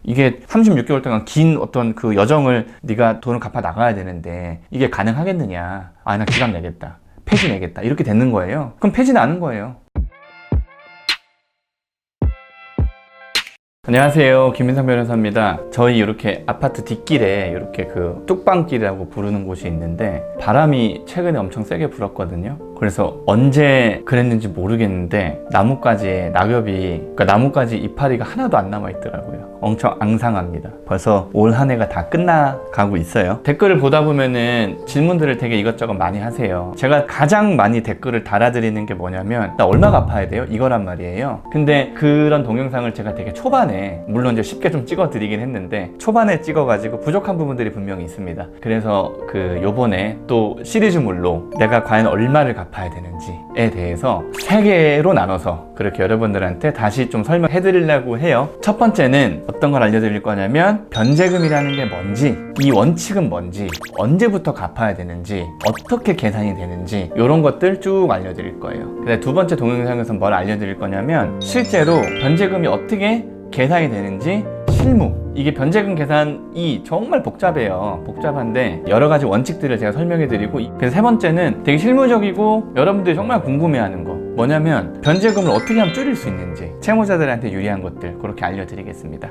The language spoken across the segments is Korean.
이게 36개월 동안 긴 어떤 그 여정을 네가 돈을 갚아 나가야 되는데 이게 가능하겠느냐. 아, 나 기각 내겠다. 폐지 내겠다. 이렇게 되는 거예요. 그럼 폐지 나는 거예요. 안녕하세요, 김민상 변호사입니다. 저희 이렇게 아파트 뒷길에 이렇게 그 뚝방길이라고 부르는 곳이 있는데 바람이 최근에 엄청 세게 불었거든요. 그래서 언제 그랬는지 모르겠는데 나뭇가지에 낙엽이, 그러니까 나뭇가지 이파리가 하나도 안 남아 있더라고요. 엄청 앙상합니다. 벌써 올 한 해가 다 끝나가고 있어요. 댓글을 보다 보면은 질문들을 되게 이것저것 많이 하세요. 제가 가장 많이 댓글을 달아드리는 게 뭐냐면 나 얼마 갚아야 돼요? 이거란 말이에요. 근데 그런 동영상을 제가 되게 초반에, 물론 이제 쉽게 좀 찍어 드리긴 했는데 초반에 찍어가지고 부족한 부분들이 분명히 있습니다. 그래서 요번에 또 시리즈물로 내가 과연 얼마를 갚아야 되는지에 대해서 3개로 나눠서 그렇게 여러분들한테 다시 좀 설명해 드리려고 해요. 첫 번째는 어떤 걸 알려드릴 거냐면 변제금이라는 게 뭔지, 이 원칙은 뭔지, 언제부터 갚아야 되는지, 어떻게 계산이 되는지 이런 것들 쭉 알려드릴 거예요. 근데 두 번째 동영상에서 뭘 알려드릴 거냐면 실제로 변제금이 어떻게 계산이 되는지 실무, 이게 변제금 계산이 정말 복잡해요. 복잡한데 여러 가지 원칙들을 제가 설명해 드리고, 그래서 세 번째는 되게 실무적이고 여러분들이 정말 궁금해하는 거 뭐냐면 변제금을 어떻게 하면 줄일 수 있는지, 채무자들한테 유리한 것들 그렇게 알려드리겠습니다.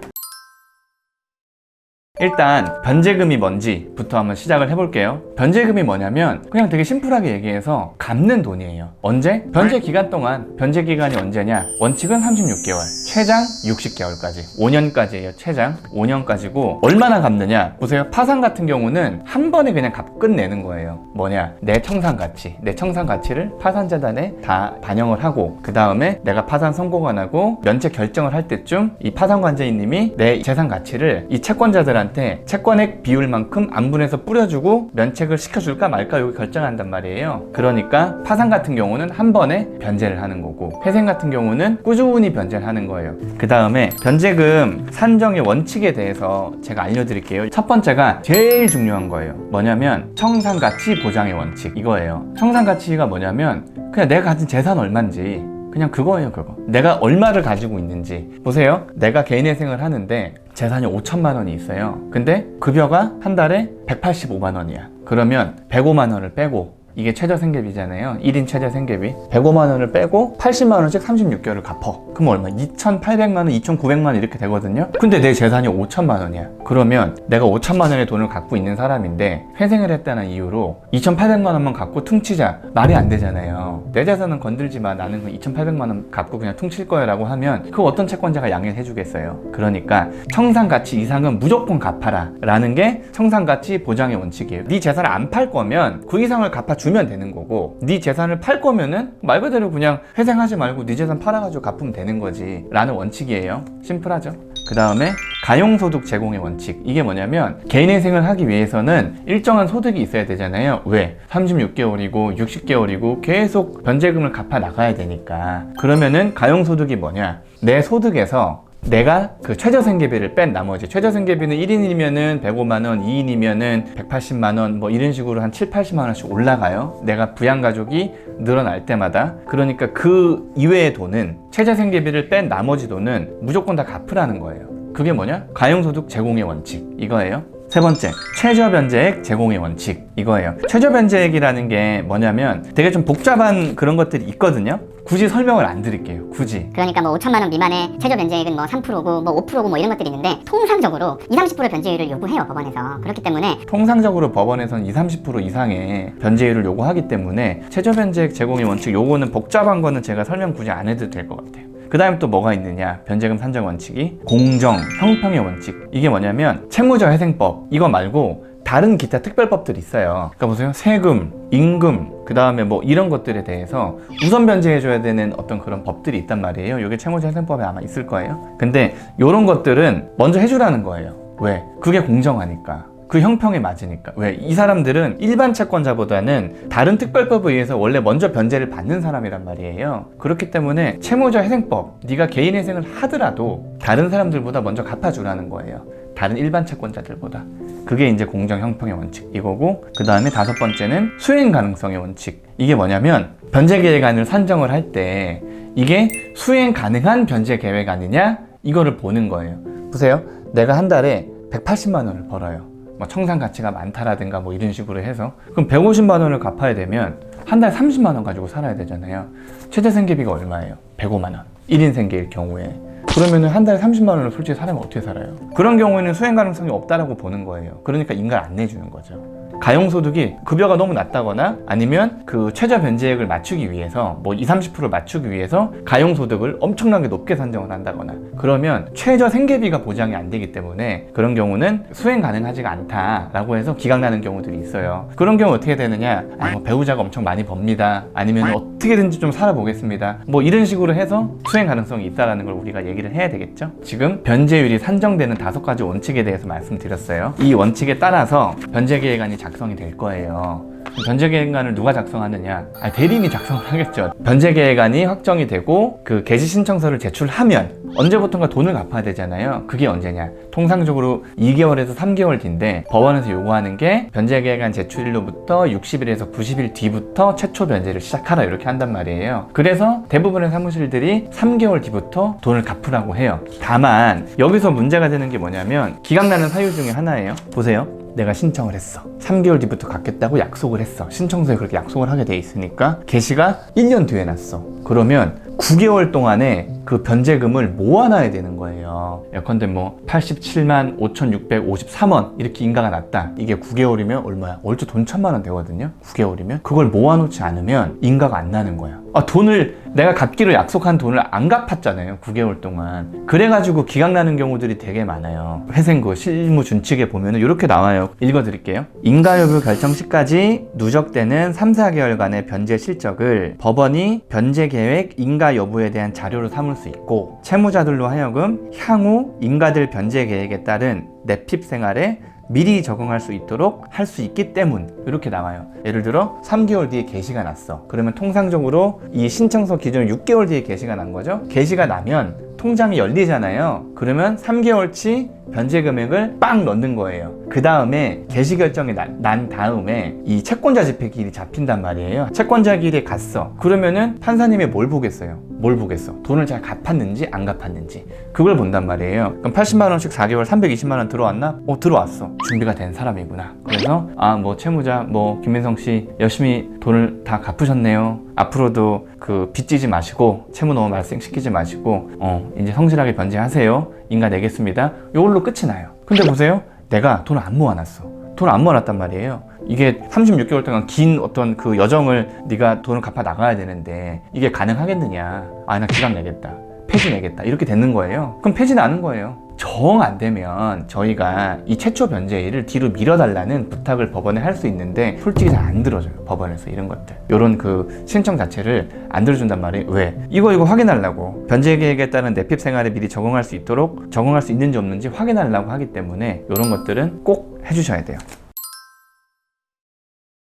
일단 변제금이 뭔지부터 한번 시작을 해볼게요. 변제금이 뭐냐면 그냥 되게 심플하게 얘기해서 갚는 돈이에요. 언제? 변제 기간 동안. 변제 기간이 언제냐? 원칙은 36개월, 최장 60개월까지, 5년까지예요. 최장 5년까지고 얼마나 갚느냐? 보세요. 파산 같은 경우는 한 번에 그냥 끝내는 거예요. 뭐냐? 내 청산 가치, 내 청산 가치를 파산재단에 다 반영을 하고, 그 다음에 내가 파산 선고 안 하고 면책 결정을 할 때쯤 이 파산관제인님이 내 재산 가치를 이 채권자들한테 채권액 비율만큼 안분해서 뿌려주고 면책을 시켜줄까 말까 여기 결정한단 말이에요. 그러니까 파산 같은 경우는 한 번에 변제를 하는 거고, 회생 같은 경우는 꾸준히 변제를 하는 거예요. 그 다음에 변제금 산정의 원칙에 대해서 제가 알려드릴게요. 첫 번째가 제일 중요한 거예요. 뭐냐면 청산가치 보장의 원칙, 이거예요. 청산가치가 뭐냐면 그냥 내가 가진 재산 얼마인지, 그냥 그거예요. 그거 내가 얼마를 가지고 있는지. 보세요. 내가 개인회생을 하는데 재산이 5천만 원이 있어요. 근데 급여가 한 달에 185만 원이야. 그러면 105만 원을 빼고, 이게 최저생계비잖아요. 1인 최저생계비 105만 원을 빼고 80만 원씩 36개월을 갚어. 그럼 얼마? 2,800만 원, 2,900만 원 이렇게 되거든요. 근데 내 재산이 5천만 원이야. 그러면 내가 5천만 원의 돈을 갖고 있는 사람인데 회생을 했다는 이유로 2,800만 원만 갖고 퉁치자. 말이 안 되잖아요. 내 재산은 건들지 마. 나는 그 2,800만 원 갖고 그냥 퉁칠 거야 라고 하면 그 어떤 채권자가 양해를 해주겠어요. 그러니까 청산가치 이상은 무조건 갚아라 라는 게 청산가치 보장의 원칙이에요. 네 재산을 안 팔 거면 그 이상을 갚아주면 되는 거고, 네 재산을 팔 거면은 말 그대로 그냥 회생하지 말고 네 재산 팔아가지고 갚으면 되는 거지 라는 원칙이에요. 심플하죠? 그 다음에 가용소득 제공의 원칙, 이게 뭐냐면 개인회생을 하기 위해서는 일정한 소득이 있어야 되잖아요. 왜? 36개월이고 60개월이고 계속 변제금을 갚아 나가야 되니까. 그러면은 가용소득이 뭐냐? 내 소득에서 내가 그 최저생계비를 뺀 나머지, 최저생계비는 1인이면은 105만 원, 2인이면은 180만 원, 뭐 이런 식으로 한 7, 80만 원씩 올라가요. 내가 부양가족이 늘어날 때마다. 그러니까 그 이외의 돈은, 최저생계비를 뺀 나머지 돈은 무조건 다 갚으라는 거예요. 그게 뭐냐? 가용소득 제공의 원칙, 이거예요. 세 번째, 최저변제액 제공의 원칙, 이거예요. 최저변제액이라는 게 뭐냐면 되게 좀 복잡한 그런 것들이 있거든요. 굳이 설명을 안 드릴게요. 굳이. 그러니까 뭐 5천만 원 미만의 최저 변제액은 뭐 3%고 뭐 5%고 뭐 이런 것들이 있는데 통상적으로 20, 30% 변제율을 요구해요, 법원에서. 그렇기 때문에 통상적으로 법원에서는 20, 30% 이상의 변제율을 요구하기 때문에 최저변제액 제공의 원칙, 요거는 복잡한 거는 제가 설명 굳이 안 해도 될 것 같아요. 그 다음에 또 뭐가 있느냐? 변제금 산정 원칙이 공정, 형평의 원칙. 이게 뭐냐면 채무자 회생법, 이거 말고 다른 기타 특별법들이 있어요. 그러니까 보세요. 세금, 임금, 그 다음에 뭐 이런 것들에 대해서 우선 변제해줘야 되는 어떤 그런 법들이 있단 말이에요. 이게 채무자 회생법에 아마 있을 거예요. 근데 이런 것들은 먼저 해주라는 거예요. 왜? 그게 공정하니까. 그 형평에 맞으니까. 왜? 이 사람들은 일반 채권자보다는 다른 특별법에 의해서 원래 먼저 변제를 받는 사람이란 말이에요. 그렇기 때문에 채무자 회생법, 네가 개인 회생을 하더라도 다른 사람들보다 먼저 갚아주라는 거예요. 다른 일반 채권자들보다. 그게 이제 공정 형평의 원칙 이거고, 그 다음에 다섯 번째는 수행 가능성의 원칙. 이게 뭐냐면 변제 계획안을 산정을 할 때 이게 수행 가능한 변제 계획안이냐 이거를 보는 거예요. 보세요. 내가 한 달에 180만 원을 벌어요. 뭐 청산 가치가 많다라든가 뭐 이런 식으로 해서 그럼 150만 원을 갚아야 되면 한 달 30만 원 가지고 살아야 되잖아요. 최대 생계비가 얼마예요? 105만 원. 1인 생계일 경우에. 그러면은 한 달에 30만 원을 솔직히 사람이 어떻게 살아요? 그런 경우에는 수행 가능성이 없다라고 보는 거예요. 그러니까 인가를 안 내주는 거죠. 가용소득이 급여가 너무 낮다거나 아니면 그 최저 변제액을 맞추기 위해서 뭐 20, 30%를 맞추기 위해서 가용소득을 엄청나게 높게 산정을 한다거나 그러면 최저 생계비가 보장이 안 되기 때문에 그런 경우는 수행 가능하지가 않다라고 해서 기각나는 경우들이 있어요. 그런 경우 어떻게 되느냐, 뭐 배우자가 엄청 많이 법니다, 아니면 어떻게든지 좀 살아보겠습니다, 뭐 이런 식으로 해서 수행 가능성이 있다는 걸 우리가 얘기를 해야 되겠죠. 지금 변제율이 산정되는 5가지 원칙에 대해서 말씀드렸어요. 이 원칙에 따라서 변제계획안이 작성이 될 거예요. 변제계획안을 누가 작성하느냐? 대리인이 작성을 하겠죠. 변제계획안이 확정이 되고 그 개시 신청서를 제출하면 언제부턴가 돈을 갚아야 되잖아요. 그게 언제냐? 통상적으로 2개월에서 3개월 뒤인데 법원에서 요구하는 게 변제계획안 제출일로부터 60일에서 90일 뒤부터 최초 변제를 시작하라 이렇게 한단 말이에요. 그래서 대부분의 사무실들이 3개월 뒤부터 돈을 갚으라고 해요. 다만 여기서 문제가 되는 게 뭐냐면 기각나는 사유 중에 하나예요. 보세요. 내가 신청을 했어. 3개월 뒤부터 갚겠다고 약속을 했어. 신청서에 그렇게 약속을 하게 돼 있으니까 개시가 1년 뒤에 났어. 그러면 9개월 동안에 그 변제금을 모아놔야 되는 거예요. 예컨대 뭐 87만 5,653원 이렇게 인가가 났다. 이게 9개월이면 얼마야? 얼추 돈 1,000만 원 되거든요. 9개월이면 그걸 모아놓지 않으면 인가가 안 나는 거야. 돈을 내가 갚기로 약속한 돈을 안 갚았잖아요. 9개월 동안. 그래가지고 기각나는 경우들이 되게 많아요. 회생부 실무 준칙에 보면은 이렇게 나와요. 읽어드릴게요. 인가 여부 결정 시까지 누적되는 3, 4개월간의 변제 실적을 법원이 변제 계획 인가 여부에 대한 자료로 삼을 수 있고 채무자들로 하여금 향후 인가될 변제 계획에 따른 내핍 생활에 미리 적응할 수 있도록 할 수 있기 때문 이렇게 나와요. 예를 들어 3개월 뒤에 개시가 났어. 그러면 통상적으로 이 신청서 기준으로 6개월 뒤에 개시가 난 거죠. 개시가 나면 통장이 열리잖아요. 그러면 3개월치 변제 금액을 빵 넣는 거예요. 그 다음에 개시 결정이 난 다음에 이 채권자 집행기일이 잡힌단 말이에요. 채권자 기일에 갔어. 그러면은 판사님이 뭘 보겠어요? 뭘 보겠어? 돈을 잘 갚았는지 안 갚았는지 그걸 본단 말이에요. 그럼 80만 원씩 4개월 320만 원 들어왔나? 들어왔어. 준비가 된 사람이구나. 그래서 뭐 채무자 뭐 김민성 씨 열심히 돈을 다 갚으셨네요. 앞으로도 그 빚지지 마시고 채무 너무 발생시키지 마시고 이제 성실하게 변제하세요. 인가 내겠습니다. 이걸로 끝이 나요. 근데 보세요. 내가 돈을 안 모아놨어. 돈을 안 모아놨단 말이에요. 이게 36개월 동안 긴 어떤 그 여정을 네가 돈을 갚아 나가야 되는데 이게 가능하겠느냐? 나 기각 내겠다. 폐지 내겠다. 이렇게 되는 거예요. 그럼 폐지 나는 거예요. 정 안 되면 저희가 이 최초 변제일을 뒤로 밀어달라는 부탁을 법원에 할 수 있는데 솔직히 잘 안 들어줘요. 법원에서 이런 것들. 이런 그 신청 자체를 안 들어준단 말이에요. 왜? 이거 확인하려고. 변제 계획에 따른 내핍 생활에 미리 적응할 수 있도록 적응할 수 있는지 없는지 확인하려고 하기 때문에 이런 것들은 꼭 해주셔야 돼요.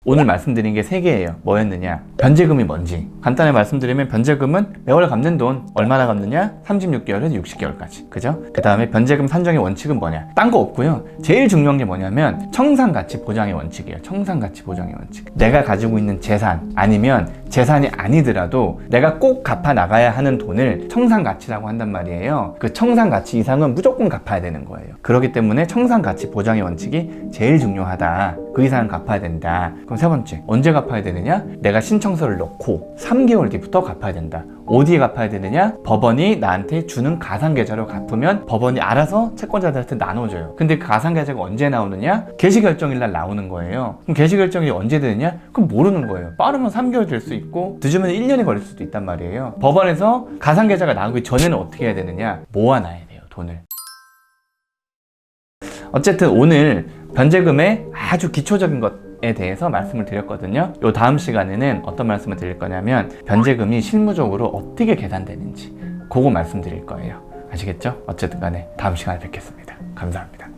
오늘 말씀드린 게 3개예요. 뭐였느냐? 변제금이 뭔지 간단히 말씀드리면 변제금은 매월 갚는 돈 얼마나 갚느냐? 36개월에서 60개월까지. 그죠? 그 다음에 변제금 산정의 원칙은 뭐냐? 딴 거 없고요. 제일 중요한 게 뭐냐면 청산가치 보장의 원칙이에요. 청산가치 보장의 원칙. 내가 가지고 있는 재산 아니면 재산이 아니더라도 내가 꼭 갚아 나가야 하는 돈을 청산가치라고 한단 말이에요. 그 청산가치 이상은 무조건 갚아야 되는 거예요. 그렇기 때문에 청산가치 보장의 원칙이 제일 중요하다. 그 이상은 갚아야 된다. 그럼 3번째, 언제 갚아야 되느냐? 내가 신청서를 넣고 3개월 뒤부터 갚아야 된다. 어디에 갚아야 되느냐? 법원이 나한테 주는 가상계좌로 갚으면 법원이 알아서 채권자들한테 나눠줘요. 근데 그 가상계좌가 언제 나오느냐? 개시결정일 날 나오는 거예요. 그럼 개시결정이 언제 되느냐? 그럼 모르는 거예요. 빠르면 3개월 될 수 있고 늦으면 1년이 걸릴 수도 있단 말이에요. 법원에서 가상계좌가 나오기 전에는 어떻게 해야 되느냐? 모아놔야 돼요, 돈을. 어쨌든 오늘 변제금의 아주 기초적인 것에 대해서 말씀을 드렸거든요. 요 다음 시간에는 어떤 말씀을 드릴 거냐면 변제금이 실무적으로 어떻게 계산되는지 그거 말씀드릴 거예요. 아시겠죠? 어쨌든 간에 다음 시간에 뵙겠습니다. 감사합니다.